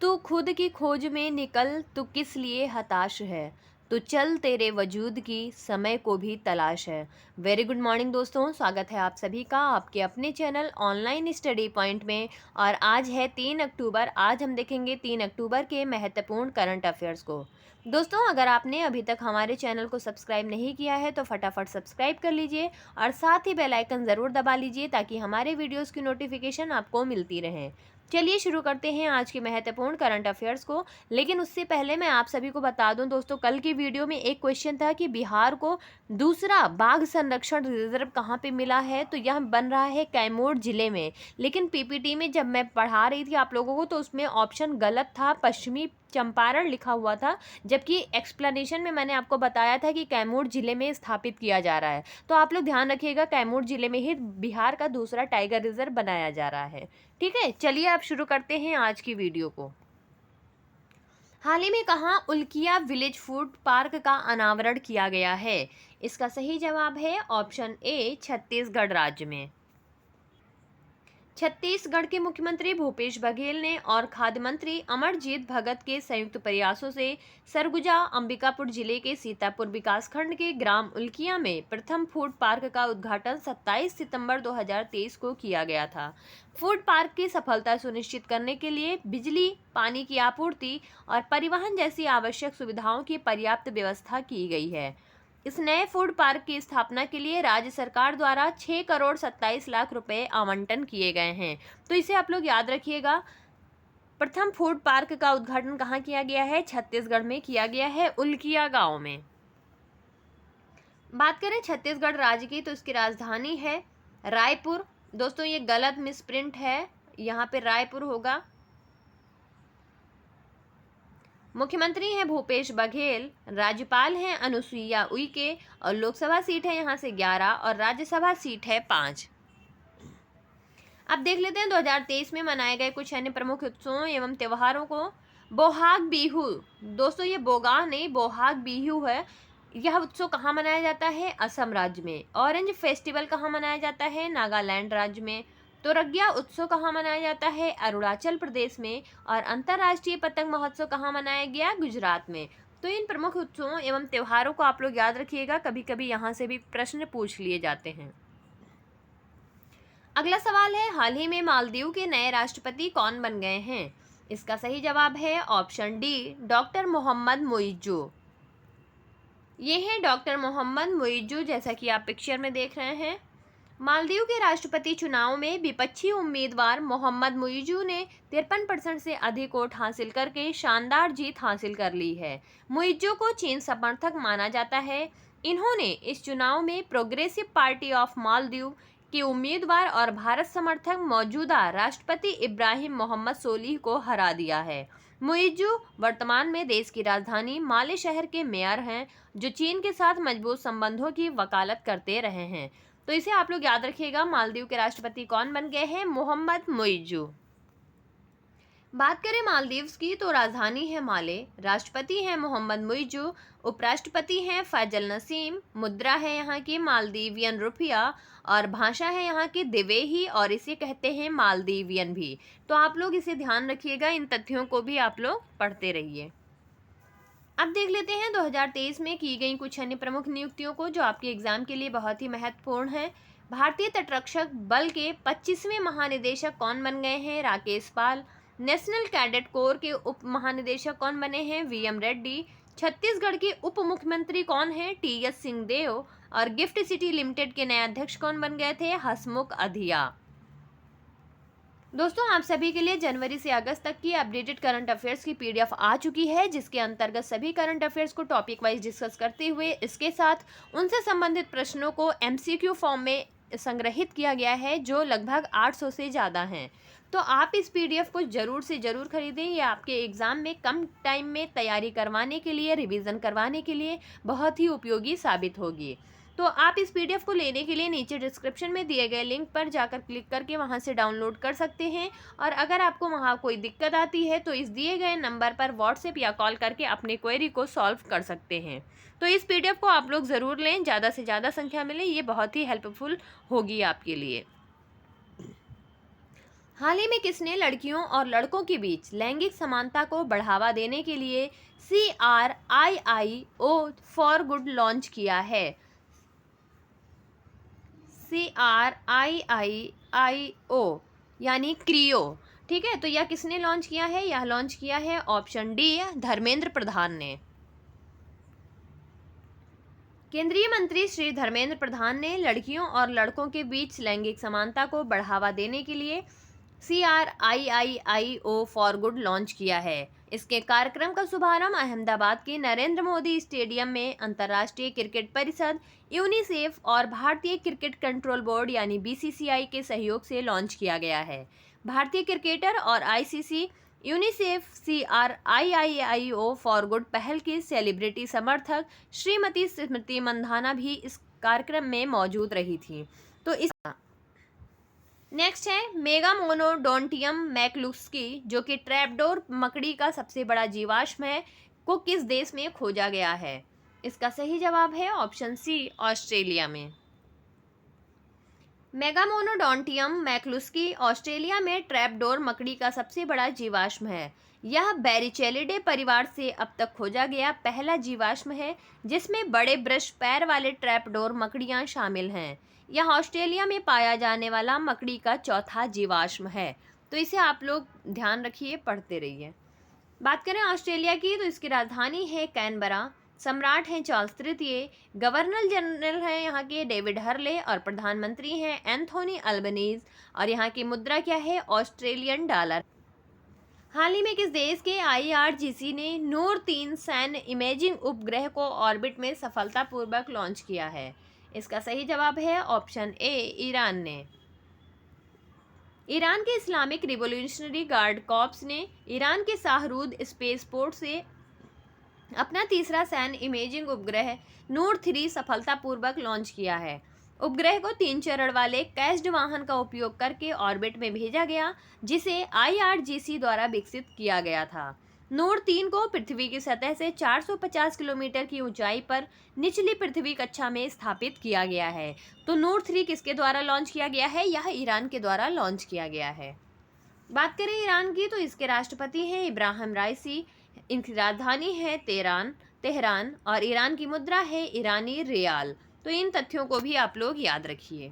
तू खुद की खोज में निकल, तू किस लिए हताश है, तो चल तेरे वजूद की समय को भी तलाश है। वेरी गुड मॉर्निंग दोस्तों, स्वागत है आप सभी का आपके अपने चैनल ऑनलाइन स्टडी पॉइंट में। और आज है 3 अक्टूबर। आज हम देखेंगे 3 अक्टूबर के महत्वपूर्ण करंट अफेयर्स को। दोस्तों, अगर आपने अभी तक हमारे चैनल को सब्सक्राइब नहीं किया है तो फटाफट सब्सक्राइब कर लीजिए और साथ ही बेल आइकन ज़रूर दबा लीजिए ताकि हमारे वीडियोस की नोटिफिकेशन आपको मिलती रहे। चलिए शुरू करते हैं आज के महत्वपूर्ण करंट अफेयर्स को। लेकिन उससे पहले मैं आप सभी को बता दूं दोस्तों, कल की वीडियो में एक क्वेश्चन था कि बिहार को दूसरा बाघ संरक्षण रिजर्व कहाँ पे मिला है, तो यह बन रहा है कैमूर जिले में। लेकिन पीपीटी में जब मैं पढ़ा रही थी आप लोगों को तो उसमें ऑप्शन गलत था, पश्चिमी चंपारण लिखा हुआ था, जबकि एक्सप्लेनेशन में मैंने आपको बताया था कि कैमूर जिले में स्थापित किया जा रहा है। तो आप लोग ध्यान रखिएगा, कैमूर जिले में ही बिहार का दूसरा टाइगर रिजर्व बनाया जा रहा है। ठीक है, चलिए अब शुरू करते हैं आज की वीडियो को। हाल ही में कहाँ उल्किया विलेज फूड पार्क का अनावरण किया गया है? इसका सही जवाब है ऑप्शन ए, छत्तीसगढ़ राज्य में। छत्तीसगढ़ के मुख्यमंत्री भूपेश बघेल ने और खाद्य मंत्री अमरजीत भगत के संयुक्त प्रयासों से सरगुजा अंबिकापुर जिले के सीतापुर विकासखंड के ग्राम उल्किया में प्रथम फूड पार्क का उद्घाटन 27 सितंबर 2023 को किया गया था। फूड पार्क की सफलता सुनिश्चित करने के लिए बिजली, पानी की आपूर्ति और परिवहन जैसी आवश्यक सुविधाओं की पर्याप्त व्यवस्था की गई है। इस नए फूड पार्क की स्थापना के लिए राज्य सरकार द्वारा 6 करोड़ 27 लाख रुपए आवंटन किए गए हैं। तो इसे आप लोग याद रखिएगा। प्रथम फूड पार्क का उद्घाटन कहाँ किया गया है? छत्तीसगढ़ में किया गया है, उल्किया गांव में। बात करें छत्तीसगढ़ राज्य की तो इसकी राजधानी है रायपुर। दोस्तों ये गलत मिसप्रिंट है, यहाँ पे रायपुर होगा। मुख्यमंत्री हैं भूपेश बघेल, राज्यपाल हैं अनुसुईया उइके और लोकसभा सीट है यहाँ से 11 और राज्यसभा सीट है 5। अब देख लेते हैं 2023 में मनाए गए कुछ अन्य प्रमुख उत्सवों एवं त्योहारों को। बोहाग बीहू, दोस्तों ये बोगा नहीं बोहाग बीहू है। यह उत्सव कहाँ मनाया जाता है? असम राज्य में। ऑरेंज फेस्टिवल कहाँ मनाया जाता है? नागालैंड राज्य में। तोरगिया उत्सव कहाँ मनाया जाता है? अरुणाचल प्रदेश में। और अंतर्राष्ट्रीय पतंग महोत्सव कहाँ मनाया गया? गुजरात में। तो इन प्रमुख उत्सवों एवं त्योहारों को आप लोग याद रखिएगा, कभी कभी यहाँ से भी प्रश्न पूछ लिए जाते हैं। अगला सवाल है, हाल ही में मालदीव के नए राष्ट्रपति कौन बन गए हैं? इसका सही जवाब है option D, doctor Mohamed Muizzu. ये हैं डॉक्टर मोहम्मद मुइज्जू, जैसा कि आप पिक्चर में देख रहे हैं। मालदीव के राष्ट्रपति चुनाव में विपक्षी उम्मीदवार मोहम्मद मुइज्जू ने 53% से अधिक वोट हासिल करके शानदार जीत हासिल कर ली है। मुइज्जू को चीन समर्थक माना जाता है। इन्होंने इस चुनाव में प्रोग्रेसिव पार्टी ऑफ मालदीव के उम्मीदवार और भारत समर्थक मौजूदा राष्ट्रपति इब्राहिम मोहम्मद सोलिह को हरा दिया है। मुइज्जू वर्तमान में देश की राजधानी माले शहर के मेयर हैं, जो चीन के साथ मजबूत संबंधों की वकालत करते रहे हैं। तो इसे आप लोग याद रखिएगा, मालदीव के राष्ट्रपति कौन बन गए हैं? मोहम्मद मुइज्जू। बात करें मालदीव्स की तो राजधानी है माले, राष्ट्रपति हैं मोहम्मद मुइज्जू, उपराष्ट्रपति हैं फैजल नसीम, मुद्रा है यहाँ की मालदीवियन रुपया और भाषा है यहाँ की दिवेही और इसे कहते हैं मालदीवियन भी। तो आप लोग इसे ध्यान रखिएगा, इन तथ्यों को भी आप लोग पढ़ते रहिए। अब देख लेते हैं 2023 में की गई कुछ अन्य प्रमुख नियुक्तियों को, जो आपके एग्जाम के लिए बहुत ही महत्वपूर्ण है। भारतीय तटरक्षक बल के 25वें महानिदेशक कौन बन गए हैं? राकेश पाल। नेशनल कैडेट कोर के उप महानिदेशक कौन बने हैं? वीएम रेड्डी। छत्तीसगढ़ के उप मुख्यमंत्री कौन हैं? टीएस सिंहदेव। और गिफ्ट सिटी लिमिटेड के नए अध्यक्ष कौन बन गए थे? हसमुख अधिया। दोस्तों, आप सभी के लिए जनवरी से अगस्त तक की अपडेटेड करंट अफेयर्स की पीडीएफ आ चुकी है, जिसके अंतर्गत सभी करंट अफेयर्स को टॉपिक वाइज डिस्कस करते हुए इसके साथ उनसे संबंधित प्रश्नों को एमसीक्यू फॉर्म में संग्रहित किया गया है, जो लगभग 800 से ज़्यादा हैं। तो आप इस पीडीएफ को ज़रूर से ज़रूर खरीदें। ये आपके एग्ज़ाम में कम टाइम में तैयारी करवाने के लिए, रिवीजन करवाने के लिए बहुत ही उपयोगी साबित होगी। तो आप इस पीडीएफ को लेने के लिए नीचे डिस्क्रिप्शन में दिए गए लिंक पर जाकर क्लिक करके वहां से डाउनलोड कर सकते हैं। और अगर आपको वहां कोई दिक्कत आती है तो इस दिए गए नंबर पर व्हाट्सएप या कॉल करके अपने क्वेरी को सॉल्व कर सकते हैं। तो इस पीडीएफ को आप लोग ज़रूर लें, ज़्यादा से ज़्यादा संख्या में लें, ये बहुत ही हेल्पफुल होगी आपके लिए। हाल ही में किसने लड़कियों और लड़कों के बीच लैंगिक समानता को बढ़ावा देने के लिए CRIIO फॉर गुड लॉन्च किया है? CRIIO यानी क्रियो। ठीक है, तो यह किसने लॉन्च किया है? यह लॉन्च किया है ऑप्शन डी धर्मेंद्र प्रधान ने। केंद्रीय मंत्री श्री धर्मेंद्र प्रधान ने लड़कियों और लड़कों के बीच लैंगिक समानता को बढ़ावा देने के लिए CRIIO फॉर गुड लॉन्च किया है। इसके कार्यक्रम का शुभारंभ अहमदाबाद के नरेंद्र मोदी स्टेडियम में अंतर्राष्ट्रीय क्रिकेट परिषद, यूनिसेफ और भारतीय क्रिकेट कंट्रोल बोर्ड यानी BCCI के सहयोग से लॉन्च किया गया है। भारतीय क्रिकेटर और ICC, UNICEF, CRIIO for good पहल के सेलिब्रिटी समर्थक श्रीमती स्मृति मंधाना भी इस कार्यक्रम में मौजूद रही थी। तो इस नेक्स्ट है मेगामोनोडोंटियम मैकलुस्की, जो कि ट्रैपडोर मकड़ी का सबसे बड़ा जीवाश्म है, को किस देश में खोजा गया है? इसका सही जवाब है ऑप्शन सी ऑस्ट्रेलिया में। मेगामोनोडोंटियम मैकलुस्की ऑस्ट्रेलिया में ट्रैपडोर मकड़ी का सबसे बड़ा जीवाश्म है। यह बैरिचेलिडे परिवार से अब तक खोजा गया पहला जीवाश्म है जिसमें बड़े ब्रश पैर वाले ट्रैपडोर मकड़ियां शामिल हैं। यह ऑस्ट्रेलिया में पाया जाने वाला मकड़ी का चौथा जीवाश्म है। तो इसे आप लोग ध्यान रखिए, पढ़ते रहिए। बात करें ऑस्ट्रेलिया की, तो इसकी राजधानी है कैनबरा, सम्राट हैं चार्ल्स तृतीय, गवर्नर जनरल हैं यहाँ के डेविड हर्ले और प्रधानमंत्री हैं एंथोनी अल्बनीज। और यहाँ की मुद्रा क्या है? Australian dollar. हाल ही में किस देश के IRGC ने नूर 3 सैन्य इमेजिंग उपग्रह को ऑर्बिट में सफलतापूर्वक लॉन्च किया है? इसका सही जवाब है ऑप्शन ए ईरान ने। ईरान के इस्लामिक रिवोल्यूशनरी गार्ड कॉर्प्स ने ईरान के शाहरूद स्पेसपोर्ट से अपना तीसरा सैन्य इमेजिंग उपग्रह नूर 3 सफलतापूर्वक लॉन्च किया है। उपग्रह को 3 चरण वाले कैस्ड वाहन का उपयोग करके ऑर्बिट में भेजा गया, जिसे IRGC द्वारा विकसित किया गया था। नूर 3 को पृथ्वी की सतह से 450 किलोमीटर की ऊंचाई पर निचली पृथ्वी कक्षा में स्थापित किया गया है। तो नूर 3 किसके द्वारा लॉन्च किया गया है? यह ईरान के द्वारा लॉन्च किया गया है। बात करें ईरान की, तो इसके राष्ट्रपति हैं इब्राहिम राइसी, इनकी राजधानी है तेहरान और ईरान की मुद्रा है ईरानी रियाल। तो इन तथ्यों को भी आप लोग याद रखिए।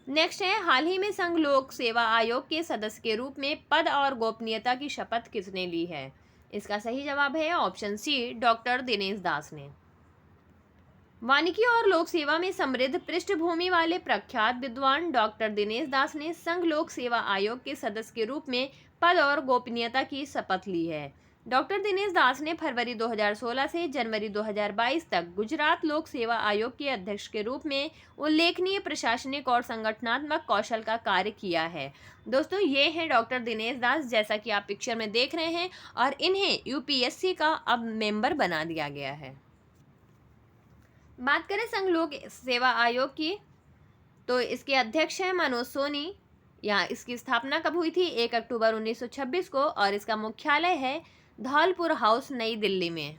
नेक्स्ट है हाल ही में संघ लोक सेवा आयोग के सदस्य के रूप में पद और गोपनीयता की शपथ किसने ली है? इसका सही जवाब है ऑप्शन सी डॉक्टर दिनेश दास ने। वानिकी और लोक सेवा में समृद्ध पृष्ठभूमि वाले प्रख्यात विद्वान डॉक्टर दिनेश दास ने संघ लोक सेवा आयोग के सदस्य के रूप में पद और गोपनीयता की शपथ ली है। डॉक्टर दिनेश दास ने फरवरी 2016 से जनवरी 2022 तक गुजरात लोक सेवा आयोग के अध्यक्ष के रूप में उल्लेखनीय प्रशासनिक और संगठनात्मक कौशल का कार्य किया है। दोस्तों, ये हैं डॉक्टर दिनेश दास, जैसा कि आप पिक्चर में देख रहे हैं, और इन्हें UPSC का अब मेंबर बना दिया गया है। बात करें संघ लोक सेवा आयोग की, तो इसके अध्यक्ष हैं मनोज सोनी। यहाँ इसकी स्थापना कब हुई थी? 1 अक्टूबर 1926 को, और इसका मुख्यालय है धौलपुर हाउस, नई दिल्ली में।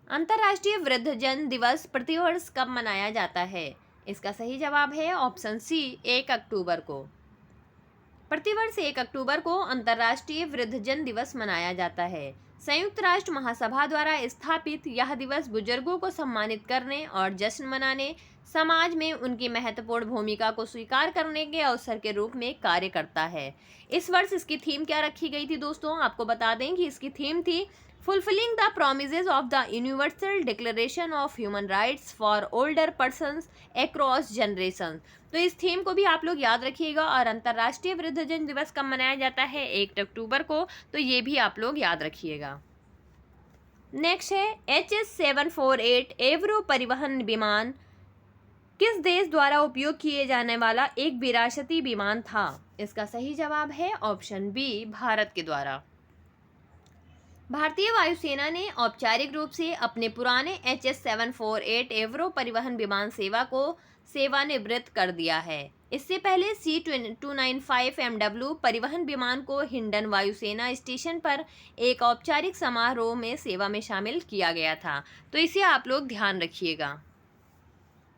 अंतर्राष्ट्रीय वृद्धजन दिवस प्रतिवर्ष कब मनाया जाता है? इसका सही जवाब है ऑप्शन सी 1 अक्टूबर को। प्रतिवर्ष 1 अक्टूबर को अंतर्राष्ट्रीय वृद्धजन दिवस मनाया जाता है। संयुक्त राष्ट्र महासभा द्वारा स्थापित यह दिवस बुजुर्गों को सम्मानित करने और जश्न मनाने, समाज में उनकी महत्वपूर्ण भूमिका को स्वीकार करने के अवसर के रूप में कार्य करता है। इस वर्ष इसकी थीम क्या रखी गई थी दोस्तों? आपको बता दें कि इसकी थीम थी fulfilling the promises of the universal declaration of human rights for older persons across generation. तो इस थीम को भी आप लोग याद रखिएगा। और अंतर्राष्ट्रीय वृद्धजन दिवस कब मनाया जाता है? 1 अक्टूबर को। तो ये भी आप लोग याद रखिएगा। नेक्स्ट है HS-748 एवरो परिवहन विमान किस देश द्वारा उपयोग किए जाने वाला एक विरासती विमान था? इसका सही जवाब है ऑप्शन बी भारत के द्वारा। भारतीय वायुसेना ने औपचारिक रूप से अपने पुराने HS-748 एवरो परिवहन विमान सेवा को सेवानिवृत्त कर दिया है। इससे पहले C-295 MW परिवहन विमान को हिंडन वायुसेना स्टेशन पर एक औपचारिक समारोह में सेवा में शामिल किया गया था। तो इसे आप लोग ध्यान रखिएगा।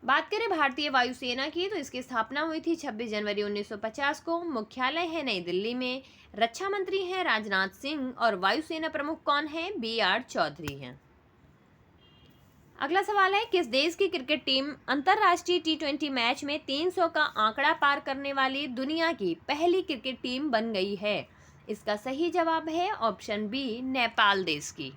बात करें भारतीय वायुसेना की तो इसकी स्थापना हुई थी 26 जनवरी 1950 को। मुख्यालय है नई दिल्ली में। रक्षा मंत्री हैं राजनाथ सिंह और वायुसेना प्रमुख कौन है? BR चौधरी हैं। अगला सवाल है, किस देश की क्रिकेट टीम अंतरराष्ट्रीय T20 मैच में 300 का आंकड़ा पार करने वाली दुनिया की पहली क्रिकेट टीम बन गई है? इसका सही जवाब है ऑप्शन बी, नेपाल देश की।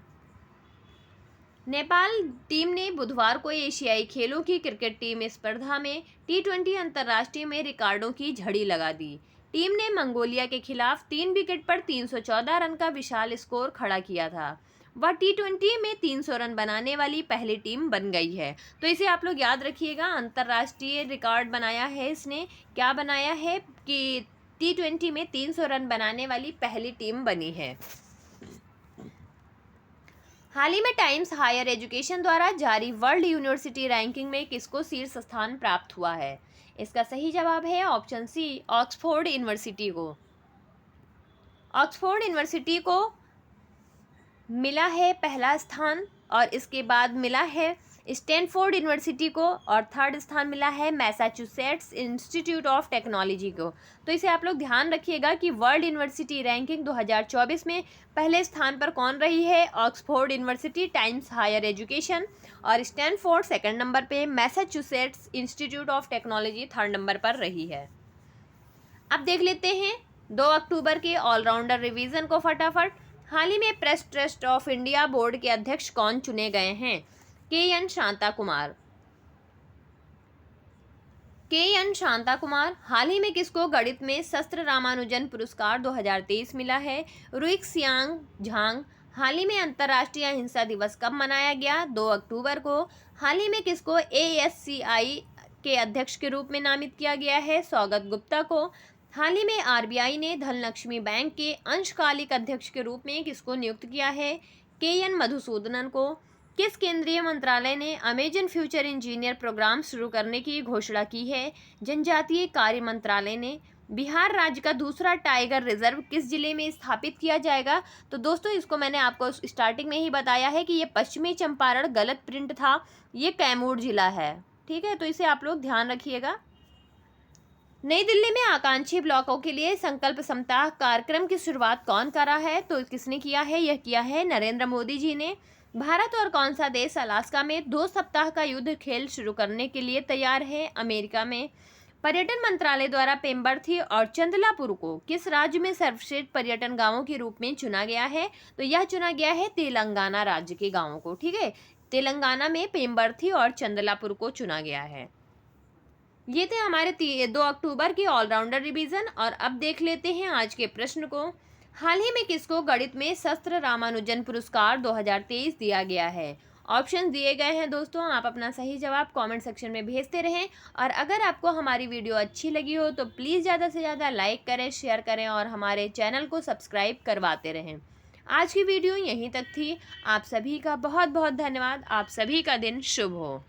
नेपाल टीम ने बुधवार को एशियाई खेलों की क्रिकेट टीम स्पर्धा में T20 अंतर्राष्ट्रीय में रिकॉर्डों की झड़ी लगा दी। टीम ने मंगोलिया के खिलाफ 3 विकेट पर 314 रन का विशाल स्कोर खड़ा किया था। वह T20 में 300 रन बनाने वाली पहली टीम बन गई है। तो इसे आप लोग याद रखिएगा, अंतर्राष्ट्रीय रिकॉर्ड बनाया है इसने। क्या बनाया है कि T20 में 300 रन बनाने वाली पहली टीम बनी है। हाल ही में टाइम्स हायर एजुकेशन द्वारा जारी वर्ल्ड यूनिवर्सिटी रैंकिंग में किसको शीर्ष स्थान प्राप्त हुआ है? इसका सही जवाब है ऑप्शन सी, ऑक्सफोर्ड यूनिवर्सिटी को। ऑक्सफोर्ड यूनिवर्सिटी को मिला है पहला स्थान और इसके बाद मिला है स्टैनफोर्ड यूनिवर्सिटी को और थर्ड स्थान मिला है मैसाचुसेट्स इंस्टीट्यूट ऑफ टेक्नोलॉजी को। तो इसे आप लोग ध्यान रखिएगा कि वर्ल्ड यूनिवर्सिटी रैंकिंग 2024 में पहले स्थान पर कौन रही है? Oxford University, Times Higher Education, और स्टैनफोर्ड सेकंड नंबर पे, Massachusetts Institute of Technology third number पर रही है। अब देख लेते हैं 2 अक्टूबर के ऑलराउंडर रिवीजन को फटाफट। हाल ही में press trust of India board के अध्यक्ष कौन चुने गए हैं? KN शांता कुमार। KN शांता कुमार। हाल ही में किसको गणित में शस्त्र रामानुजन पुरस्कार 2023 मिला है? रुइक्सियांग झांग। हाल ही में अंतर्राष्ट्रीय अहिंसा दिवस कब मनाया गया? 2 अक्टूबर को। हाल ही में किसको ASCI के अध्यक्ष के रूप में नामित किया गया है? सौगत गुप्ता को। हाल ही में RBI ने धनलक्ष्मी बैंक के अंशकालिक अध्यक्ष के रूप में किसको नियुक्त किया है? KN मधुसूदनन को। किस केंद्रीय मंत्रालय ने अमेजन फ्यूचर इंजीनियर प्रोग्राम शुरू करने की घोषणा की है? जनजातीय कार्य मंत्रालय ने। बिहार राज्य का दूसरा टाइगर रिजर्व किस जिले में स्थापित किया जाएगा? तो दोस्तों इसको मैंने आपको स्टार्टिंग में ही बताया है कि ये पश्चिमी चंपारण, गलत प्रिंट था, ये कैमूर जिला है। ठीक है, तो इसे आप लोग ध्यान रखिएगा। नई दिल्ली में आकांक्षी ब्लॉकों के लिए संकल्प सप्ताह कार्यक्रम की शुरुआत कौन कर रहा है? तो किसने किया है? यह किया है नरेंद्र मोदी जी ने। भारत और कौन सा देश अलास्का में 2 सप्ताह का युद्ध खेल शुरू करने के लिए तैयार है? अमेरिका में। पर्यटन मंत्रालय द्वारा पेम्बर्थी और चंदलापुर को किस राज्य में सर्वश्रेष्ठ पर्यटन गांवों के रूप में चुना गया है? तो यह चुना गया है तेलंगाना राज्य के गांवों को। ठीक है, तेलंगाना में पेम्बर्थी और चंदलापुर को चुना गया है। ये थे हमारे 2 अक्टूबर के ऑलराउंडर रिवीजन। और अब देख लेते हैं आज के प्रश्न को। हाल ही में किसको गणित में शस्त्र रामानुजन पुरस्कार 2023 दिया गया है? ऑप्शन दिए गए हैं दोस्तों, आप अपना सही जवाब कमेंट सेक्शन में भेजते रहें। और अगर आपको हमारी वीडियो अच्छी लगी हो तो प्लीज़ ज़्यादा से ज़्यादा लाइक करें, शेयर करें और हमारे चैनल को सब्सक्राइब करवाते रहें। आज की वीडियो यहीं तक थी। आप सभी का बहुत बहुत धन्यवाद। आप सभी का दिन शुभ हो।